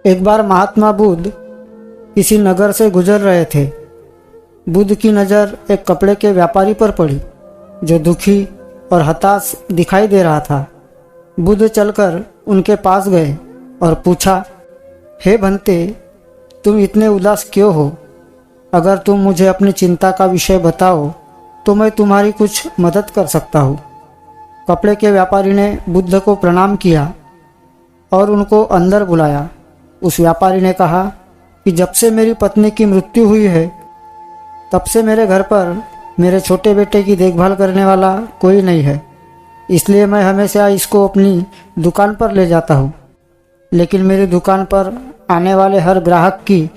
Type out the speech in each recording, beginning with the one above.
एक बार महात्मा बुद्ध किसी नगर से गुजर रहे थे। बुद्ध की नज़र एक कपड़े के व्यापारी पर पड़ी जो दुखी और हताश दिखाई दे रहा था। बुद्ध चलकर उनके पास गए और पूछा, हे भंते, तुम इतने उदास क्यों हो? अगर तुम मुझे अपनी चिंता का विषय बताओ तो मैं तुम्हारी कुछ मदद कर सकता हूँ। कपड़े के व्यापारी ने बुद्ध को प्रणाम किया और उनको अंदर बुलाया। उस व्यापारी ने कहा कि जब से मेरी पत्नी की मृत्यु हुई है तब से मेरे घर पर मेरे छोटे बेटे की देखभाल करने वाला कोई नहीं है, इसलिए मैं हमेशा इसको अपनी दुकान पर ले जाता हूँ। लेकिन मेरी दुकान पर आने वाले हर ग्राहक की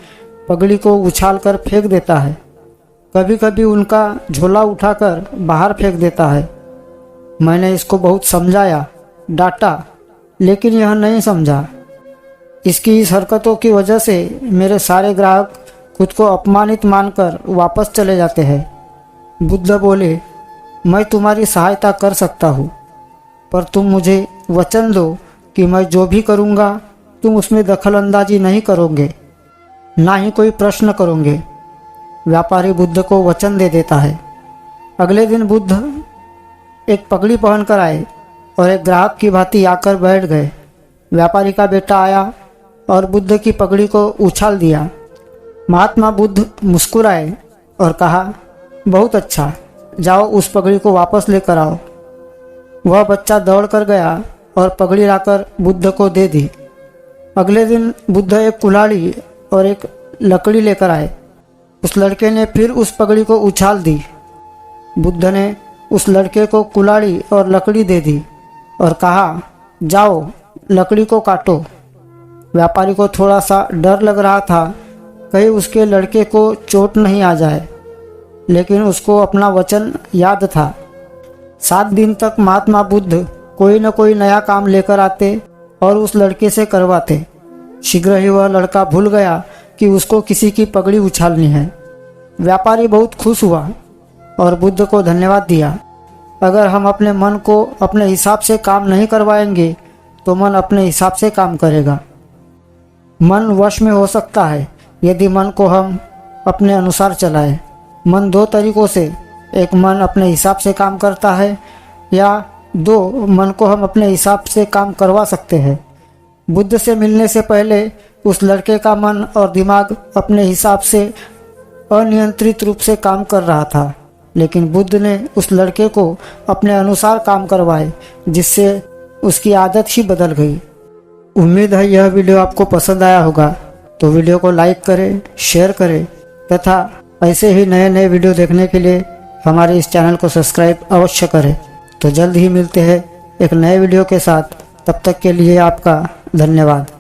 पगड़ी को उछाल कर फेंक देता है। कभी कभी उनका झोला उठाकर बाहर फेंक देता है। मैंने इसको बहुत समझाया, डांटा, लेकिन यह नहीं समझा। इसकी इस हरकतों की वजह से मेरे सारे ग्राहक खुद को अपमानित मानकर वापस चले जाते हैं। बुद्ध बोले, मैं तुम्हारी सहायता कर सकता हूँ, पर तुम मुझे वचन दो कि मैं जो भी करूँगा तुम उसमें दखलंदाजी नहीं करोगे, ना ही कोई प्रश्न करोगे। व्यापारी बुद्ध को वचन दे देता है। अगले दिन बुद्ध एक पगड़ी पहनकर आए और एक ग्राहक की भांति आकर बैठ गए। व्यापारी का बेटा आया और बुद्ध की पगड़ी को उछाल दिया। महात्मा बुद्ध मुस्कुराए और कहा, बहुत अच्छा, जाओ उस पगड़ी को वापस लेकर आओ। वह बच्चा दौड़ कर गया और पगड़ी लाकर बुद्ध को दे दी। अगले दिन बुद्ध एक कुल्हाड़ी और एक लकड़ी लेकर आए। उस लड़के ने फिर उस पगड़ी को उछाल दी। बुद्ध ने उस लड़के को कुल्हाड़ी और लकड़ी दे दी और कहा, जाओ लकड़ी को काटो। व्यापारी को थोड़ा सा डर लग रहा था कहीं उसके लड़के को चोट नहीं आ जाए, लेकिन उसको अपना वचन याद था। 7 दिन तक महात्मा बुद्ध कोई न कोई नया काम लेकर आते और उस लड़के से करवाते। शीघ्र ही वह लड़का भूल गया कि उसको किसी की पगड़ी उछालनी है। व्यापारी बहुत खुश हुआ और बुद्ध को धन्यवाद दिया। अगर हम अपने मन को अपने हिसाब से काम नहीं करवाएंगे तो मन अपने हिसाब से काम करेगा। मन वश में हो सकता है यदि मन को हम अपने अनुसार चलाएं। मन 2 तरीकों से, एक मन अपने हिसाब से काम करता है या 2 मन को हम अपने हिसाब से काम करवा सकते हैं। बुद्ध से मिलने से पहले उस लड़के का मन और दिमाग अपने हिसाब से अनियंत्रित रूप से काम कर रहा था, लेकिन बुद्ध ने उस लड़के को अपने अनुसार काम करवाए, जिससे उसकी आदत ही बदल गई। उम्मीद है यह वीडियो आपको पसंद आया होगा, तो वीडियो को लाइक करें, शेयर करें तथा ऐसे ही नए नए वीडियो देखने के लिए हमारे इस चैनल को सब्सक्राइब अवश्य करें। तो जल्द ही मिलते हैं एक नए वीडियो के साथ। तब तक के लिए आपका धन्यवाद।